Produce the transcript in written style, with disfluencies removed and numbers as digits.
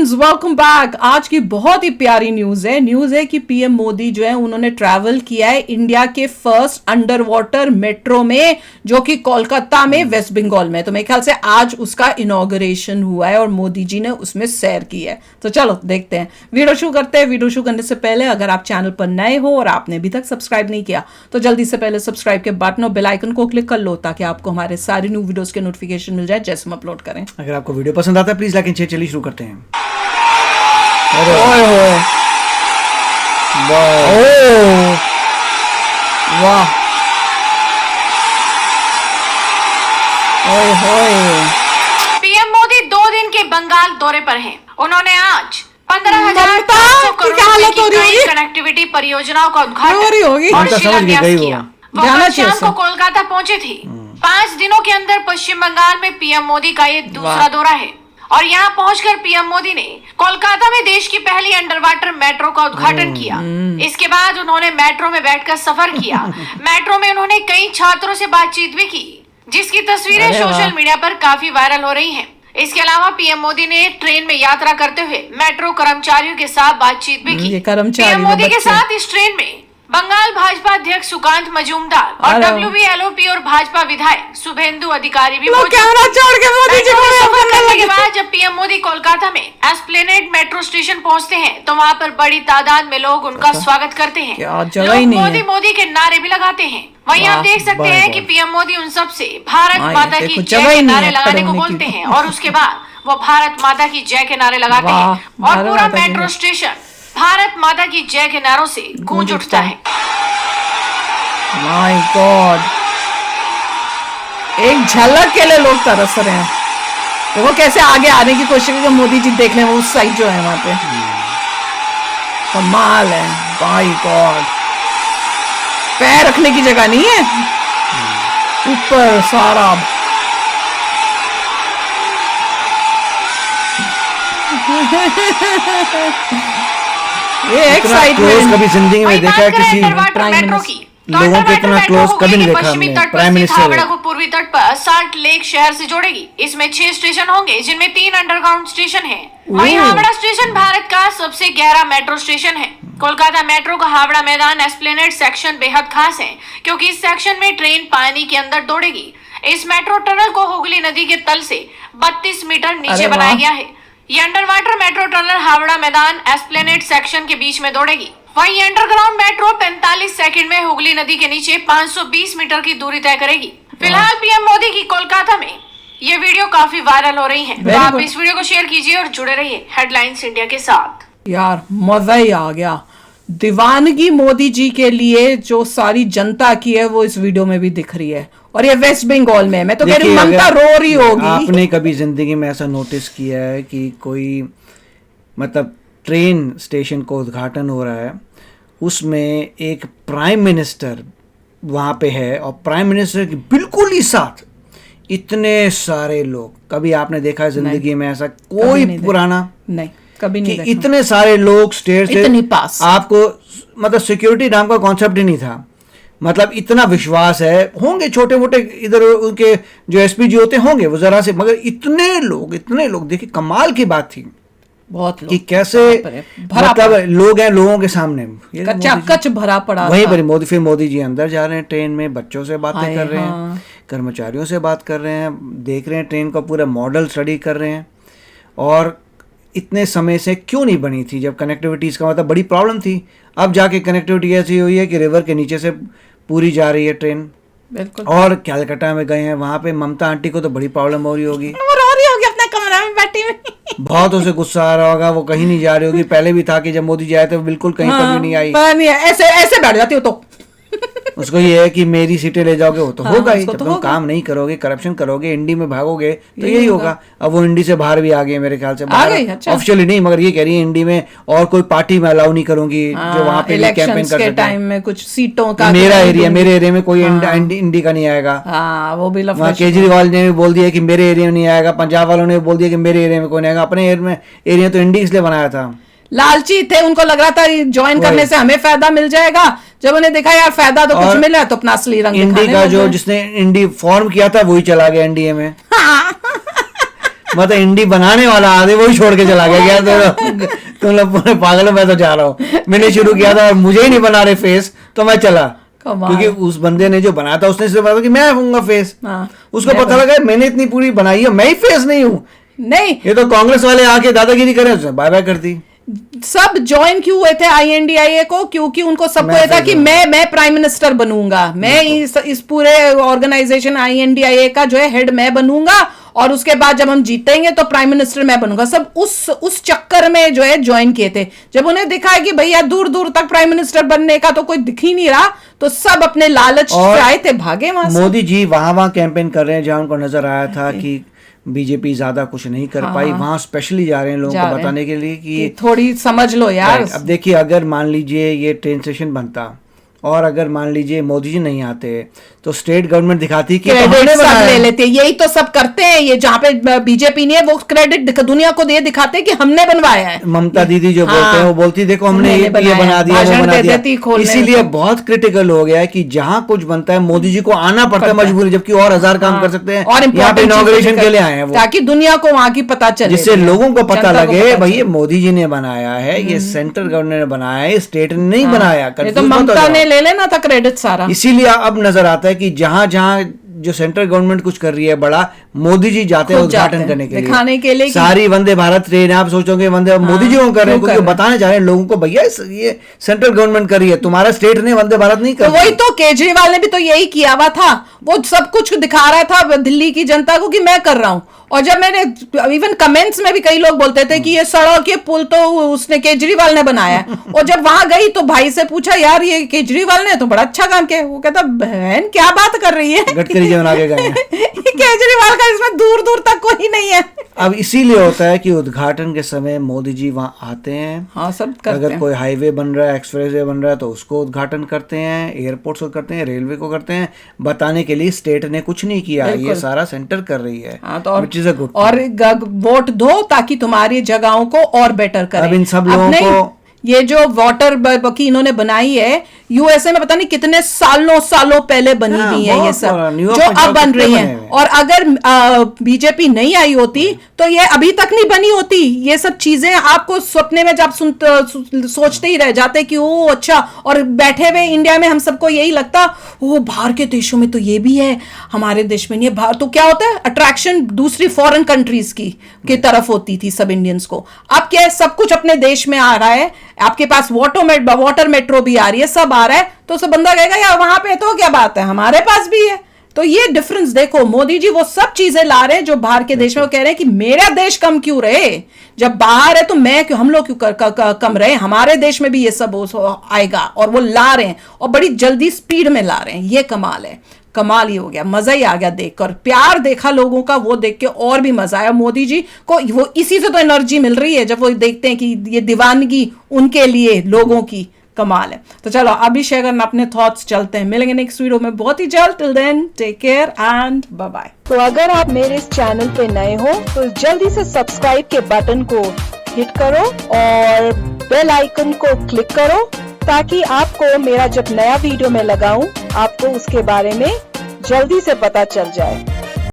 Friends, welcome back. आज की बहुत ही प्यारी न्यूज है कि पीएम मोदी जो है उन्होंने ट्रैवल किया है इंडिया के फर्स्ट अंडर वाटर मेट्रो में, जो कि कोलकाता में वेस्ट बंगाल में। तो मेरे ख्याल से आज उसका इनॉग्रेशन हुआ है और मोदी जी ने उसमें सैर की है। तो चलो देखते हैं, वीडियो शुरू करते हैं। वीडियो शुरू करने से पहले अगर आप चैनल पर नए हो और आपने अभी तक सब्सक्राइब नहीं किया तो जल्दी से पहले सब्सक्राइब के बटन और बेल आइकन को क्लिक कर लो, ताकि आपको हमारे सारे न्यू वीडियोस के नोटिफिकेशन मिल जाए जैसे हम अपलोड करें। अगर आपको वीडियो पसंद आता है प्लीज लाइक एंड शेयर। चलिए शुरू करते हैं। ओए होए, वाह, ओए होए। पीएम मोदी 2 दिन के बंगाल दौरे पर हैं। उन्होंने आज 15,400 करोड़ रुपए की कनेक्टिविटी परियोजनाओं का उद्घाटन और शिलान्यास किया। वो शाम को कोलकाता पहुंचे थे। 5 दिनों के अंदर पश्चिम बंगाल में पीएम मोदी का ये दूसरा दौरा है और यहाँ पहुंचकर पीएम मोदी ने कोलकाता में देश की पहली अंडर वाटर मेट्रो का उद्घाटन किया। इसके बाद उन्होंने मेट्रो में बैठकर सफर किया। मेट्रो में उन्होंने कई छात्रों से बातचीत भी की, जिसकी तस्वीरें सोशल मीडिया पर काफी वायरल हो रही हैं। इसके अलावा पीएम मोदी ने ट्रेन में यात्रा करते हुए मेट्रो कर्मचारियों के साथ बातचीत भी की। पीएम मोदी के साथ इस ट्रेन में बंगाल भाजपा अध्यक्ष सुकांत मजूमदार और WVLOP और भाजपा विधायक शुभेंदु अधिकारी भी मौजूद के बाद जब पीएम मोदी कोलकाता में एस्प्लेनेड मेट्रो स्टेशन पहुंचते हैं तो वहां पर बड़ी तादाद में लोग उनका स्वागत करते हैं। लोग मोदी मोदी के नारे भी लगाते हैं। वहीं आप देख सकते हैं कि पीएम मोदी उन सब से भारत माता की जय के नारे लगाने को बोलते हैं और उसके बाद वो भारत माता की जय के नारे लगाते हैं और पूरा मेट्रो स्टेशन भारत माता की जय के नारों से गूंज उठता है। माय गॉड, एक झलक के लिए लोग तरस रहे हैं। देखो कैसे आगे आने की कोशिश की मोदी जी देख लें, वो उस साइड जो है वहां पे कमाल है। माय गॉड, पैर रखने की जगह नहीं है, ऊपर सारा ये एक्साइटमेंट कभी जिंदगी में देखा है किसी प्राइम मिनिस्टर लोगों के इतना क्लोज कभी नहीं देखा हमने। प्राइम मिनिस्टर को पूर्वी तट पर साल्ट लेक शहर से जोड़ेगी। इसमें 6 स्टेशन होंगे, जिनमें 3 अंडरग्राउंड स्टेशन हैं। वहीं हावड़ा स्टेशन भारत का सबसे गहरा मेट्रो स्टेशन है। कोलकाता मेट्रो का हावड़ा मैदान एस्प्लेनेड सेक्शन बेहद खास है, क्योंकि इस सेक्शन में ट्रेन पानी के अंदर दौड़ेगी। इस मेट्रो टनल को हुगली नदी के तल से 32 मीटर नीचे बनाया गया है। ये under water metro tunnel Howrah मैदान एस्प्लेनेड सेक्शन के बीच में दौड़ेगी। वहीं अंडरग्राउंड मेट्रो 45 सेकंड में हुगली नदी के नीचे 520 मीटर की दूरी तय करेगी। फिलहाल पीएम मोदी की कोलकाता में ये वीडियो काफी वायरल हो रही है। तो आप इस वीडियो को शेयर कीजिए और जुड़े रहिए हेडलाइंस इंडिया के साथ। यार मजा ही आ गया। दीवानगी मोदी जी के लिए जो सारी जनता की है वो इस वीडियो में भी दिख रही है, और ये वेस्ट बंगाल में। मैं तो कह रही हूँ ममता रो रही होगी। आपने कभी जिंदगी में ऐसा नोटिस किया है कि कोई मतलब ट्रेन स्टेशन को उद्घाटन हो रहा है, उसमें एक प्राइम मिनिस्टर वहाँ पे है और प्राइम मिनिस्टर के बिल्कुल ही साथ इतने सारे लोग? कभी आपने देखा है जिंदगी में ऐसा कोई पुराना? नहीं, कभी नहीं देखा। इतने सारे लोग स्टेयर से इतनी पास, आपको मतलब सिक्योरिटी नाम का कॉन्सेप्ट ही नहीं था। मतलब इतना विश्वास है। होंगे छोटे मोटे इधर उनके जो एसपी जी होते होंगे वो जरा से, मगर इतने लोग देखिए कमाल की बात थी। बहुत लोग कि कैसे मतलब लोग हैं लोगों के सामने कच भरा पड़ा। वहीं पर मोदी जी अंदर जा रहे हैं ट्रेन में, बच्चों से बातें कर रहे हैं, कर्मचारियों से बात कर रहे हैं, देख रहे हैं ट्रेन का पूरा मॉडल स्टडी कर रहे हैं। और इतने समय से क्यों नहीं बनी थी, जब कनेक्टिविटी इसका मतलब बड़ी प्रॉब्लम थी। अब जाके कनेक्टिविटी ऐसी हुई है कि रिवर के नीचे से पूरी जा रही है ट्रेन। बिल्कुल। और कैलकाटा में गए हैं, वहां पे ममता आंटी को तो बड़ी प्रॉब्लम हो रही होगी, अपने कमरे में बैठी हुई। बहुत उसे गुस्सा आ रहा होगा, वो कहीं नहीं जा रही होगी। पहले भी था कि जब मोदी जी आए थे बिल्कुल कहीं पर भी नहीं आई। ऐसे बैठ जाती हो तो उसको ये है कि मेरी सीटें ले जाओगे, वो तो होगा ही। जब तुम काम नहीं करोगे, करप्शन करोगे, इंडी में भागोगे तो यही होगा। अब वो इंडी से बाहर भी आ गई मेरे ख्याल से, ऑफिशियली नहीं, मगर ये कह रही है इंडी में और कोई पार्टी में अलाउ नहीं करूंगी जो वहाँ पे कैंपेन कर सके। टाइम में कुछ सीटों का मेरे एरिया में कोई इंडी का नहीं आएगा। वो भी केजरीवाल ने भी बोल दिया कि मेरे एरिया में नहीं आएगा। पंजाब वालों ने बोल दिया कि मेरे एरिया में कोई नहीं आएगा। अपने एरिया तो इंडी इसलिए बनाया था, लालची थे, उनको लग रहा था ज्वाइन करने से हमें फायदा मिल जाएगा। जब उन्हें देखा यार फायदा तो कुछ मिला तो अपना असली रंग इंडी का जो जिसने इंडी फॉर्म किया था वही चला गया एनडीए में। मतलब इंडी बनाने वाला आदमी वही छोड़ के चला गया तुम लोग पूरे पागल हो, मैं तो जा रहा हूँ। मैंने शुरू किया था और मुझे ही नहीं बना रहे फेस, तो मैं चला, क्योंकि उस बंदे ने जो बनाया था उसने सिर्फ बताया कि मैं हूँगा फेस। उसको पता लगा मैंने इतनी पूरी बनाई है, मैं ही फेस नहीं हूँ। नहीं, ये तो कांग्रेस वाले आके दादागिरी करे, उसने बाय बाय कर दी। सब ज्वाइन क्यों हुए थे INDIA को? क्योंकि उनको सबको ये था कि मैं प्राइम मिनिस्टर बनूंगा, मैं इस पूरे ऑर्गेनाइजेशन INDIA का जो है हेड मैं बनूंगा, और उसके बाद जब हम जीतेंगे तो प्राइम मिनिस्टर मैं बनूंगा। सब उस चक्कर में जो है ज्वाइन किए थे। जब उन्हें दिखा है कि भैया दूर दूर तक प्राइम मिनिस्टर बनने का तो कोई दिख ही नहीं रहा, तो सब अपने लालच से आए थे, भागे वहां से। मोदी जी वहां कैंपेन कर रहे हैं जहां उनको नजर आया था कि बीजेपी ज्यादा कुछ नहीं कर पाई, वहां स्पेशली जा रहे हैं लोगों को बताने के लिए कि थोड़ी समझ लो यार। अब देखिए, अगर मान लीजिए ये ट्रेन स्टेशन बनता और अगर मान लीजिए मोदी जी नहीं आते तो स्टेट गवर्नमेंट दिखाती कि क्रेडिट सब ले लेते। यही तो सब करते हैं ये, जहाँ पे बीजेपी नहीं है वो क्रेडिट दुनिया को दे दिखाते कि हमने बनवाया है। ममता दीदी जो बोलते हैं वो बोलती देखो हमने ये बना दिया, वो बना दिया। इसीलिए बहुत क्रिटिकल हो गया है कि जहाँ कुछ बनता है मोदी जी को आना पड़ता है मजबूरी, जबकि और 1000 काम कर सकते हैं, और यहाँ पे इनॉग्रेशन के लिए आए हैं वो, ताकि दुनिया को वहाँ की पता चले, जिससे लोगों को पता लगे भाई ये मोदी जी ने बनाया है, ये सेंट्रल गवर्नमेंट ने बनाया है, स्टेट ने नहीं बनाया। तो ममता ने ले लेना था क्रेडिट सारा। इसीलिए अब नजर आता है कि जहां जहां जो सेंट्रल गवर्नमेंट कुछ कर रही है बड़ा, मोदी जी जाते हैं उद्घाटन करने के लिए, दिखाने के लिए। सारी वंदे भारत ट्रेन आप सोचोगे वंदे मोदी जी को कर रहे हैं, क्योंकि बताने जा रहे हैं लोगों को भैया ये सेंट्रल गवर्नमेंट कर रही है, तुम्हारा स्टेट ने वंदे भारत नहीं कर। वही तो केजरीवाल ने भी तो यही किया हुआ था, वो सब कुछ दिखा रहा था दिल्ली की जनता को कि मैं कर रहा हूँ। और जब मैंने इवन कमेंट्स में भी कई लोग बोलते थे कि ये सड़क, ये पुल तो उसने केजरीवाल ने बनाया। और जब वहां गई तो भाई से पूछा यार ये केजरीवाल ने तो बड़ा अच्छा काम किया। वो कहता बहन क्या बात कर रही है, गडकरी जी आगे गए केजरीवाल का इसमें दूर दूर तक कोई नहीं है। अब इसीलिए होता है कि उद्घाटन के समय मोदी जी वहां आते हैं। हाँ, सब करते अगर हैं। कोई हाईवे बन रहा है, एक्सप्रेस वे बन रहा है तो उसको उद्घाटन करते हैं, एयरपोर्ट को करते हैं, रेलवे को करते हैं, बताने के लिए स्टेट ने कुछ नहीं किया, ये सारा सेंटर कर रही है। हाँ, तो और वोट दो ताकि तुम्हारी जगहों को और बेटर करें। अब इन सब लोगों को ये जो वाटर की इन्होंने बनाई है USA में, पता नहीं कितने सालों पहले बनी हुई है ये सब जो अब बन रही है। और अगर बीजेपी नहीं आई होती तो ये अभी तक नहीं बनी होती। ये सब चीजें आपको सपने में जब सोचते ही रह जाते कि ओ अच्छा, और बैठे हुए इंडिया में हम सबको यही लगता ओ बाहर के देशों में तो ये भी है, हमारे देश में नहीं है। बाहर तो क्या होता है, अट्रैक्शन दूसरी फॉरेन कंट्रीज की तरफ होती थी सब इंडियंस को। अब क्या है, सब कुछ अपने देश में आ रहा है, आपके पास वाटर मेट्रो भी आ रही है, सब आ रहा है, तो सब बंदा कहेगा यार वहां पे तो क्या बात है, हमारे पास भी है। तो ये डिफरेंस देखो, मोदी जी वो सब चीजें ला रहे हैं जो बाहर के देश में, वो कह रहे हैं कि मेरा देश कम क्यों रहे, जब बाहर है तो मैं क्यों, हम लोग क्यों कम रहे, हमारे देश में भी ये सब आएगा। और वो ला रहे हैं और बड़ी जल्दी स्पीड में ला रहे हैं। ये कमाल है, कमाल ही हो गया, मजा ही आ गया देखकर। प्यार देखा लोगों का, वो देख के और भी मजा आया। मोदी जी को वो इसी से तो एनर्जी मिल रही है जब वो देखते हैं कि ये दीवानगी उनके लिए लोगों की, कमाल है। तो चलो अभी शेयर करना अपने थॉट्स, चलते हैं, मिलेंगे नेक्स्ट वीडियो में बहुत ही जल्द। Till then take care and bye bye. तो अगर आप मेरे इस चैनल पे नए हो तो जल्दी से सब्सक्राइब के बटन को हिट करो और बेल आइकन को क्लिक करो, ताकि आपको मेरा जब नया वीडियो मैं लगाऊं आपको उसके बारे में जल्दी से पता चल जाए।